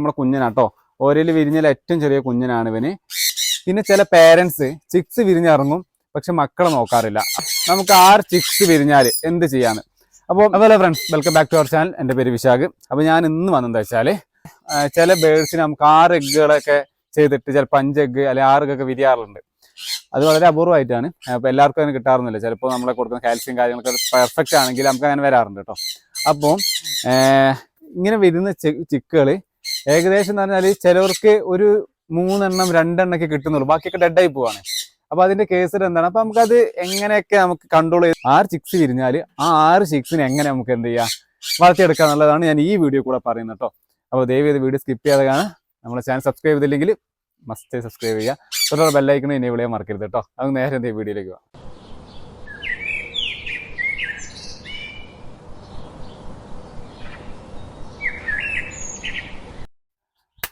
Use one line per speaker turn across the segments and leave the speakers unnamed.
നമ്മുടെ കുഞ്ഞനാട്ടോ. ഓരയിൽ വിരിഞ്ഞാൽ ഏറ്റവും ചെറിയ കുഞ്ഞനാണ് ഇവന്. പിന്നെ ചില പേരൻസ് ചിക്സ് വിരിഞ്ഞിറങ്ങും, പക്ഷെ മക്കളെ നോക്കാറില്ല. നമുക്ക് 6 ചിക്സ് വിരിഞ്ഞാൽ എന്ത് ചെയ്യാന്ന്. അപ്പോൾ അതുപോലെ friends, welcome back to our channel. എൻ്റെ പേര് വിശാഖ്. അപ്പോൾ ഞാൻ ഇന്ന് വന്നെന്താ വെച്ചാൽ, ചില ബേഡ്സിന് നമുക്ക് 6 എഗ്ഗുകളൊക്കെ ചെയ്തിട്ട് ചിലപ്പോൾ 5 എഗ്ഗ് അല്ലെങ്കിൽ 6 എഗ്ഗൊക്കെ വിരിയാറുണ്ട്. അത് വളരെ അപൂർവമായിട്ടാണ്. അപ്പോൾ എല്ലാവർക്കും അതിന് കിട്ടാറൊന്നുമില്ല. ചിലപ്പോൾ നമ്മളെ കൊടുക്കുന്ന കാൽസ്യം കാര്യങ്ങളൊക്കെ പെർഫെക്റ്റ് ആണെങ്കിൽ നമുക്ക് അങ്ങനെ വരാറുണ്ട് കേട്ടോ. അപ്പോൾ ഇങ്ങനെ വരുന്ന ചിക്കുകൾ ഏകദേശം എന്ന് പറഞ്ഞാൽ ചിലവർക്ക് ഒരു 3 എണ്ണം 2 എണ്ണൊക്കെ കിട്ടുന്നുള്ളൂ, ബാക്കിയൊക്കെ ഡെഡായി പോവാണ്. അപ്പൊ അതിന്റെ കേസിൽ എന്താണ്, അപ്പൊ നമുക്കത് എങ്ങനെയൊക്കെ നമുക്ക് കൺട്രോൾ ചെയ്ത് 6 ചിക്സ് വിരിഞ്ഞാൽ ആ 6 ചിക്സിന് എങ്ങനെ നമുക്ക് എന്ത് ചെയ്യാം, വളർത്തിയെടുക്കുക എന്നുള്ളതാണ് ഞാൻ ഈ വീഡിയോ കൂടെ പറയുന്നത് കേട്ടോ. അപ്പോൾ ദയവ് ചെയ്ത് വീഡിയോ സ്കിപ്പ് ചെയ്യാതെ കാണാം. നമ്മുടെ ചാനൽ സബ്സ്ക്രൈബ് ചെയ്തില്ലെങ്കിൽ മസ്റ്റ് സബ്സ്ക്രൈബ് ചെയ്യുക. തുടർന്ന് ബെല്ലൈക്കൺ എന്നെ വിളിയാൻ മറക്കരുത് കേട്ടോ. അത് നേരെ എന്തെങ്കിലും വീഡിയോയിലേക്ക് പോകാം.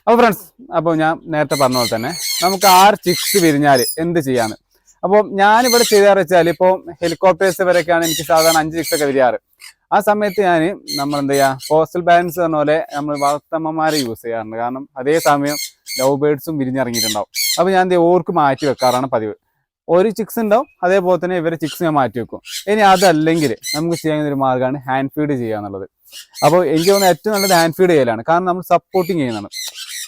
അപ്പോൾ ഫ്രണ്ട്സ്, അപ്പോൾ ഞാൻ നേരത്തെ പറഞ്ഞ പോലെ തന്നെ നമുക്ക് 6 ചിക്സ് വിരിഞ്ഞാൽ എന്ത് ചെയ്യാന്ന്. അപ്പോൾ ഞാനിവിടെ ചെയ്യാറ് വെച്ചാൽ, ഇപ്പോൾ ഹെലികോപ്റ്റേഴ്സ് വരെയൊക്കെയാണ് എനിക്ക് സാധാരണ 5 ചിക്സ് ഒക്കെ വിരിയാറ്. ആ സമയത്ത് ഞാൻ എന്ത് ചെയ്യുക, പോസ്റ്റൽ ബാലൻസ് പറഞ്ഞ പോലെ നമ്മൾ വളർത്തമ്മമാരെ യൂസ് ചെയ്യാറുണ്ട്. കാരണം അതേ സമയം ലവ് ബേഡ്സും വിരിഞ്ഞിറങ്ങിയിട്ടുണ്ടാവും. അപ്പോൾ ഞാൻ ഓർക്ക് മാറ്റി വെക്കാറാണ് പതിവ്. ഒരു ചിക്സ് ഉണ്ടാവും, അതേപോലെ തന്നെ ഇവരെ ചിക്സ് ഞാൻ മാറ്റി വെക്കും. ഇനി അതല്ലെങ്കിൽ നമുക്ക് ചെയ്യാവുന്ന ഒരു മാർഗ്ഗമാണ് ഹാൻഡ് ഫീഡ് ചെയ്യുക എന്നുള്ളത്. അപ്പോൾ എനിക്ക് തോന്നുന്നത് ഏറ്റവും നല്ലത് ഹാൻഡ് ഫീഡ് ചെയ്യലാണ്. കാരണം നമ്മൾ സപ്പോർട്ടിങ് ചെയ്യുന്നതാണ്,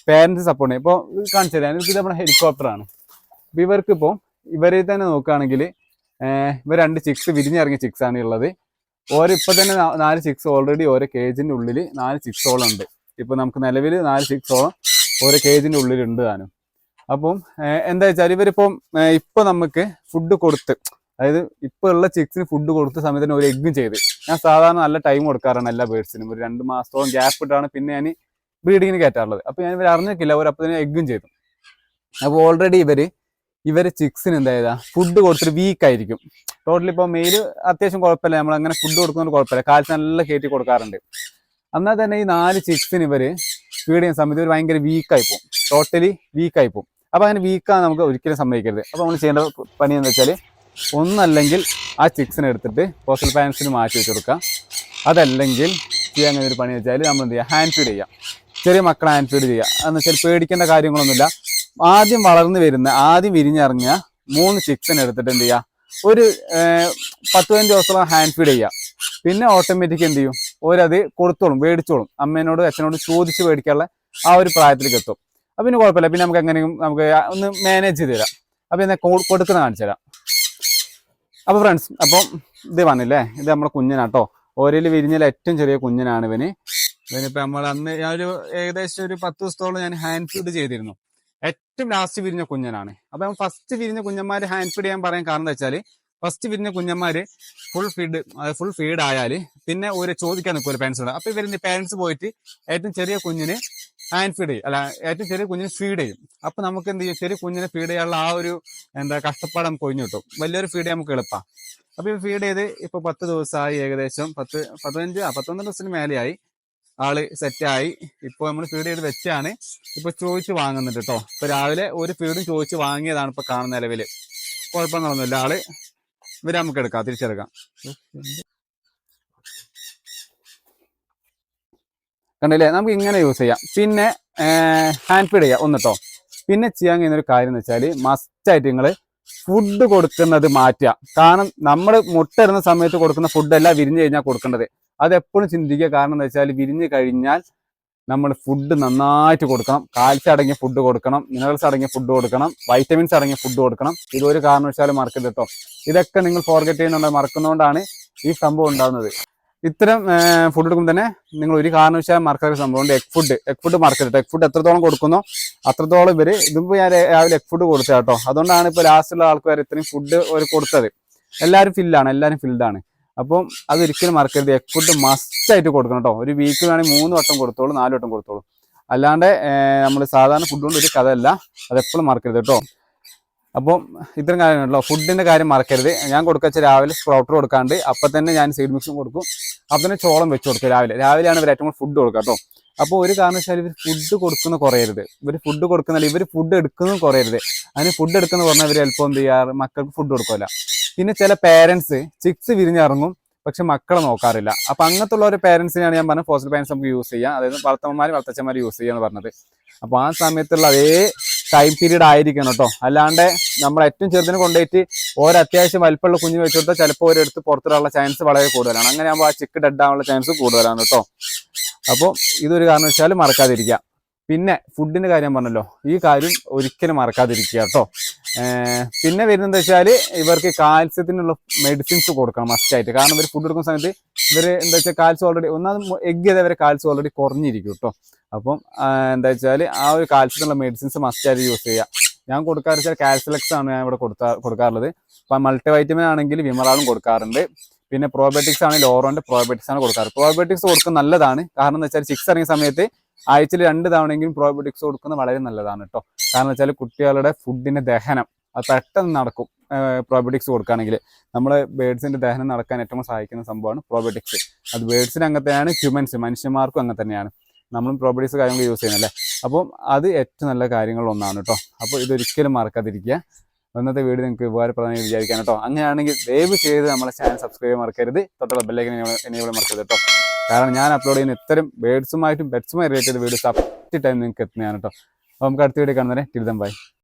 പേരൻസ് സപ്പോർട്ട് ചെയ്യും. ഇപ്പോൾ കാണിച്ചു തരാം, ഇത് നമ്മുടെ ഹെലികോപ്റ്ററാണ്. അപ്പോൾ ഇവർക്കിപ്പോൾ ഇവരെ തന്നെ നോക്കുകയാണെങ്കിൽ ഇവർ 2 ചിക്സ് വിരിഞ്ഞിറങ്ങിയ ചിക്സ് ആണ് ഉള്ളത്. ഇപ്പം തന്നെ 4 ചിക്സ് ഓൾറെഡി ഓരോ കേജിൻ്റെ ഉള്ളിൽ 4 ചിക്സോളം ഉണ്ട്. ഇപ്പം നമുക്ക് നിലവിൽ 4 ചിക്സോളം ഓരോ കേജിൻ്റെ ഉള്ളിലുണ്ട് താനും. അപ്പം എന്താ വെച്ചാൽ ഇവരിപ്പം ഇപ്പം നമുക്ക് ഫുഡ് കൊടുത്ത്, അതായത് ഇപ്പോൾ ഉള്ള ചിക്സിന് ഫുഡ് കൊടുത്ത സമയത്തിന് ഒരു എഗ്ഗും ചെയ്ത്, ഞാൻ സാധാരണ നല്ല ടൈം കൊടുക്കാറാണ് എല്ലാ ബേഡ്സിനും. ഒരു 2 മാസത്തോളം ഗ്യാപ്പ് ഇട്ടാണ് പിന്നെ ഞാൻ ബ്രീഡിങ്ങിന് കയറ്റാറുള്ളത്. അപ്പോൾ ഞാൻ ഇവർ അറിഞ്ഞിട്ടില്ല, അവർ അപ്പോൾ തന്നെ എഗ്ഗും ചെയ്തു. അപ്പോൾ ഓൾറെഡി ഇവർ ചിക്സിന് എന്താ ചെയ്താൽ ഫുഡ് കൊടുത്തിട്ട് വീക്കായിരിക്കും. ടോട്ടലി ഇപ്പോൾ മെയിൽ അത്യാവശ്യം കുഴപ്പമില്ല, നമ്മൾ അങ്ങനെ ഫുഡ് കൊടുക്കുന്നത് കുഴപ്പമില്ല, കാൽസ്യം നല്ല കയറ്റി കൊടുക്കാറുണ്ട്. എന്നാൽ തന്നെ ഈ 4 ചിക്സിന് ഇവർ ഫീഡ് ചെയ്യുന്ന സമയത്ത് ഇവർ ഭയങ്കര വീക്കായി പോകും, ടോട്ടലി വീക്കായി പോകും. അപ്പോൾ അങ്ങനെ വീക്കാൻ നമുക്ക് ഒരിക്കലും സമ്മതിക്കരുത്. അപ്പോൾ നമ്മൾ ചെയ്യേണ്ട പണി എന്താ വെച്ചാൽ, ഒന്നല്ലെങ്കിൽ ആ ചിക്സിനെ എടുത്തിട്ട് പോസ്റ്റൽ പാരൻസിന് മാറ്റി വെച്ച് കൊടുക്കുക. അതല്ലെങ്കിൽ ചെയ്യാൻ ഒരു പണി വെച്ചാൽ നമ്മൾ എന്ത് ചെയ്യുക, ഹാൻഡ് ഫീഡ് ചെയ്യാം. ചെറിയ മക്കളെ ഹാൻഡ് ഫീഡ് ചെയ്യുക എന്ന് വെച്ചാൽ പേടിക്കേണ്ട കാര്യങ്ങളൊന്നുമില്ല. ആദ്യം വളർന്നു വരുന്ന, ആദ്യം വിരിഞ്ഞിറങ്ങിയ 3 ചിക്സിനെ എടുത്തിട്ട് എന്ത് ചെയ്യുക, ഒരു 10-15 ദിവസത്തോളം ഹാൻഡ് ഫീഡ് ചെയ്യുക. പിന്നെ ഓട്ടോമാറ്റിക് എന്ത് ചെയ്യും, ഓരത് കൊടുത്തോളും, മേടിച്ചോളും. അമ്മേനോട് അച്ഛനോട് ചോദിച്ച് മേടിക്കാനുള്ള ആ ഒരു പ്രായത്തിലേക്ക് എത്തും. അപ്പം പിന്നെ കുഴപ്പമില്ല, പിന്നെ നമുക്ക് എങ്ങനെയും നമുക്ക് ഒന്ന് മാനേജ് ചെയ്ത് തരാം. അപ്പം എന്നെ കൊടുക്കുന്ന കാണിച്ചു തരാം. അപ്പോൾ ഫ്രണ്ട്സ്, അപ്പം ഇത് വന്നില്ലേ, ഇത് നമ്മുടെ കുഞ്ഞനാട്ടോ. ഓരയിൽ വിരിഞ്ഞാൽ ഏറ്റവും ചെറിയ കുഞ്ഞനാണ് ഇവനിപ്പോൾ നമ്മൾ അന്ന് ഒരു ഏകദേശം ഒരു 10 ദിവസത്തോളം ഞാൻ ഹാൻഡ് ഫീഡ് ചെയ്തിരുന്നു. ഏറ്റവും ലാസ്റ്റ് വിരിഞ്ഞ കുഞ്ഞനാണ്. അപ്പം ഫസ്റ്റ് വിരിഞ്ഞ കുഞ്ഞന്മാർ ഹാൻഡ് ഫീഡ് ചെയ്യാൻ പറയാൻ കാരണം എന്താ വെച്ചാൽ, ഫസ്റ്റ് വിരിഞ്ഞ കുഞ്ഞന്മാര് ഫുൾ ഫീഡ് ആയാൽ പിന്നെ ഒരു ചോദിക്കാൻ നിൽക്കുമല്ലോ പേരൻസിനോട്. അപ്പോൾ ഇവരിന്റെ പേരൻസ് പോയിട്ട് ഏറ്റവും ചെറിയ കുഞ്ഞിന് ഹാൻഡ് ഫീഡ് ചെയ്യും, അല്ല ഏറ്റവും ചെറിയ കുഞ്ഞിന് ഫീഡ് ചെയ്യും. അപ്പൊ നമുക്ക് എന്ത് ചെയ്യും, ചെറിയ കുഞ്ഞിനെ ഫീഡ് ചെയ്യാനുള്ള ആ ഒരു കഷ്ടപ്പാട് നമുക്ക് ഒഴിഞ്ഞു കിട്ടും. വലിയൊരു ഫീഡ് ചെയ്യാൻ നമുക്ക് എളുപ്പമാണ്. അപ്പൊ ഈ ഫീഡ് ചെയ്ത് ഇപ്പൊ 10 ദിവസമായി, ഏകദേശം 11 ദിവസത്തിന് മേലെയായി. ആള് സെറ്റായി. ഇപ്പൊ നമ്മൾ ഫീഡ് ചെയ്ത് വെച്ചാണ് ഇപ്പൊ ചോദിച്ച് വാങ്ങുന്നുണ്ട് കേട്ടോ. ഇപ്പൊ രാവിലെ ഒരു ഫീഡും ചോദിച്ച് വാങ്ങിയതാണ് ഇപ്പൊ കാണുന്ന നിലവില്. കുഴപ്പമൊന്നുമില്ല, ആള് ഇവരെ നമുക്ക് എടുക്കാം, തിരിച്ചെടുക്കാം. കണ്ടില്ലേ, നമുക്ക് ഇങ്ങനെ യൂസ് ചെയ്യാം. പിന്നെ ഹാൻഡ് ഫീഡ് ചെയ്യാം ഒന്നിട്ടോ. പിന്നെ ചെയ്യാൻ കഴിയുന്ന ഒരു കാര്യം എന്ന് വെച്ചാൽ, മസ്റ്റായിട്ട് നിങ്ങൾ ഫുഡ് കൊടുക്കുന്നത് മാറ്റുക. കാരണം നമ്മൾ മുട്ട ഇടുന്ന സമയത്ത് കൊടുക്കുന്ന ഫുഡല്ല വിരിഞ്ഞു കഴിഞ്ഞാൽ കൊടുക്കേണ്ടത്. അതെപ്പോഴും ചിന്തിക്കുക. കാരണം എന്താ വെച്ചാൽ, വിരിഞ്ഞു കഴിഞ്ഞാൽ നമ്മൾ ഫുഡ് നന്നായിട്ട് കൊടുക്കണം. കാൽസ്യം അടങ്ങിയ ഫുഡ് കൊടുക്കണം, മിനറൽസ് അടങ്ങിയ ഫുഡ് കൊടുക്കണം, വൈറ്റമിൻസ് അടങ്ങിയ ഫുഡ് കൊടുക്കണം. ഇതൊരു കാരണവശാലും മറക്കരുത് കേട്ടോ. ഇതൊക്കെ നിങ്ങൾ ഫോർഗെറ്റ് ചെയ്യുന്നുണ്ട്, മറക്കുന്നതുകൊണ്ടാണ് ഈ സംഭവം ഉണ്ടാകുന്നത്. ഇത്തരം ഫുഡ് എടുക്കുമ്പോൾ തന്നെ നിങ്ങൾ ഒരു കാരണവശാലും മറക്കാത്ത സംഭവമുണ്ട്, എഗ് ഫുഡ് മറക്കരുത്. എഗ് ഫുഡ് എത്രത്തോളം കൊടുക്കുന്നോ അത്രത്തോളം ഇവര്, ഇതിപ്പോൾ ഞാൻ രാവിലെ എഗ് ഫുഡ് കൊടുത്തത് കേട്ടോ. അതുകൊണ്ടാണ് ഇപ്പോൾ ലാസ്റ്റുള്ള ആൾക്കാർ ഇത്രയും ഫുഡ് ഒരു കൊടുത്തത്. എല്ലാവരും ഫിൽഡാണ്. അപ്പം അതൊരിക്കലും മറക്കരുത്. എഗ് ഫുഡ് മസ്റ്റായിട്ട് കൊടുക്കണം കേട്ടോ. ഒരു വീക്ക് വേണമെങ്കിൽ 3 വട്ടം കൊടുത്തോളൂ, 4 വട്ടം കൊടുത്തോളൂ. അല്ലാണ്ട് നമ്മൾ സാധാരണ ഫുഡ് കൊണ്ട് ഒരു കഥയല്ല, അതെപ്പോഴും മറക്കരുത് കേട്ടോ. അപ്പം ഇത്തരം കാര്യങ്ങളല്ലോ, ഫുഡിന്റെ കാര്യം മറക്കരുത്. ഞാൻ കൊടുക്കച്ച രാവിലെ സ്പ്രൗട്ടർ കൊടുക്കാണ്ട് അപ്പം തന്നെ ഞാൻ സീഡ് മിക്സും കൊടുക്കും. അപ്പം തന്നെ ചോളം വെച്ച് കൊടുക്കും. രാവിലെയാണ് ഇവർ ഏറ്റവും കൂടുതൽ ഫുഡ് കൊടുക്കുക കേട്ടോ. അപ്പോൾ ഒരു കാരണവശാലും ഇവർ ഫുഡ് കൊടുക്കുന്ന കുറയരുത്. ഇവർ ഫുഡ് എടുക്കുന്നത് കുറയരുത്. അതിന് ഫുഡ് എടുക്കുന്ന പറഞ്ഞാൽ ഇവർ ചിലപ്പോൾ എന്ത് ചെയ്യാറ്, മക്കൾക്ക് ഫുഡ് കൊടുക്കില്ല. പിന്നെ ചില പേരൻസ് ചിക്സ് വിരിഞ്ഞിറങ്ങും, പക്ഷെ മക്കളെ നോക്കാറില്ല. അപ്പൊ അങ്ങനത്തെ ഉള്ള ഒരു പേരൻസിനെയാണ് ഞാൻ പറഞ്ഞത് ഫോസ്റ്റർ പേരൻസ് നമുക്ക് യൂസ് ചെയ്യാം, അതായത് വളർത്തമ്മമാര് വളർത്തച്ഛന്മാർ യൂസ് ചെയ്യാന്ന് പറഞ്ഞത്. അപ്പൊ ആ സമയത്തുള്ള അതേ ടൈം പീരീഡ് ആയിരിക്കണം കേട്ടോ. അല്ലാണ്ട് നമ്മൾ ഏറ്റവും ചെറുതിന് കൊണ്ടുപോയിട്ട് ഓരോ അത്യാവശ്യം വലിപ്പമുള്ള കുഞ്ഞ് വെച്ച് കൊടുത്താൽ ചിലപ്പോൾ ഒരെടുത്ത് പുറത്തിടാനുള്ള ചാൻസ് വളരെ കൂടുതലാണ്. അങ്ങനെ ആകുമ്പോൾ ആ ചിക്ക് ഡെഡ് ആവാനുള്ള ചാൻസ് കൂടുതലാണ് കേട്ടോ. അപ്പോൾ ഇതൊരു കാരണം വെച്ചാൽ മറക്കാതിരിക്കുക. പിന്നെ ഫുഡിന്റെ കാര്യം പറഞ്ഞല്ലോ, ഈ കാര്യം ഒരിക്കലും മറക്കാതിരിക്കുക കേട്ടോ. പിന്നെ വരുന്നത് വെച്ചാൽ ഇവർക്ക് കാൽസ്യത്തിനുള്ള മെഡിസിൻസ് കൊടുക്കണം മസ്റ്റായിട്ട്. കാരണം ഇവർ ഫുഡ് എടുക്കുന്ന സമയത്ത് ഇവർ എന്താ വെച്ചാൽ കാൽസ്യം ഓൾറെഡി ഒന്നാമത് എഗ് ചെയ്തവരെ കാൽസ്യം ഓൾറെഡി കുറഞ്ഞിരിക്കും കേട്ടോ. അപ്പം എന്താ വെച്ചാൽ ആ ഒരു കാൽസ്യത്തിനുള്ള മെഡിസിൻസ് മസ്റ്റായിട്ട് യൂസ് ചെയ്യുക. ഞാൻ കൊടുക്കാറ് വെച്ചാൽ കാൽസ്യലക്സ് ആണ് ഞാൻ ഇവിടെ കൊടുക്കാറുള്ളത്. അപ്പം മൾട്ടി വൈറ്റമിൻ ആണെങ്കിൽ വിമറാളും കൊടുക്കാറുണ്ട്. പിന്നെ പ്രോബയോട്ടിക്സ് ആണെങ്കിൽ ലോറോന്റെ പ്രോബയോട്ടിക്സ് ആണ് കൊടുക്കാറ്. പ്രോബയോട്ടിക്സ് കൊടുക്കുന്നത് നല്ലതാണ്. കാരണം എന്ന് വെച്ചാൽ ചിക്സ് ഇറങ്ങിയ സമയത്ത് ആഴ്ചയിൽ 2 തവണയെങ്കിലും പ്രോബയോട്ടിക്സ് കൊടുക്കുന്നത് വളരെ നല്ലതാണ് കേട്ടോ. കാരണം വെച്ചാൽ കുട്ടികളുടെ ഫുഡിന്റെ ദഹനം അത് പെട്ടെന്ന് നടക്കും. പ്രോബയോട്ടിക്സ് കൊടുക്കുകയാണെങ്കിൽ നമ്മളെ ബേഡ്സിന്റെ ദഹനം നടക്കാൻ ഏറ്റവും സഹായിക്കുന്ന സംഭവമാണ് പ്രോബയോട്ടിക്സ്. അത് ബേഡ്സിന് അങ്ങനെ തന്നെയാണ്, ഹ്യൂമൻസ് മനുഷ്യന്മാർക്കും അങ്ങനെ തന്നെയാണ്. നമ്മളും പ്രോബയോട്ടിക്സ് കാര്യങ്ങൾ യൂസ് ചെയ്യുന്നല്ലേ. അപ്പം അത് ഏറ്റവും നല്ല കാര്യങ്ങളൊന്നാണ് കേട്ടോ. അപ്പോൾ ഇതൊരിക്കലും മറക്കാതിരിക്കുക. ഇന്നത്തെ വീഡിയോ നിങ്ങൾക്ക് ഉപകാരപ്രദമായി വിചാരിക്കാൻ കേട്ടോ. അങ്ങനെയാണെങ്കിൽ ദയവ് ചെയ്ത് നമ്മളെ ചാനൽ സബ്സ്ക്രൈബ് ചെയ്യാൻ മറക്കരുത്, തൊട്ടുള്ള ബെല്ലൈക്കൻ എനേബിൾ മറക്കരുത് കേട്ടോ. കാരണം ഞാൻ അപ്ലോഡ് ചെയ്യുന്ന ഇത്തരം പെറ്റ്സുമായി റിലേറ്റഡ് വീഡിയോസ് അറ്റ് ടൈം നിങ്ങൾക്ക് എത്തുന്നതാണ് കേട്ടോ. അപ്പോൾ നമുക്ക് അടുത്ത വീഡിയോ കാണുന്നവരെ ടിൽ ദെൻ ബൈ.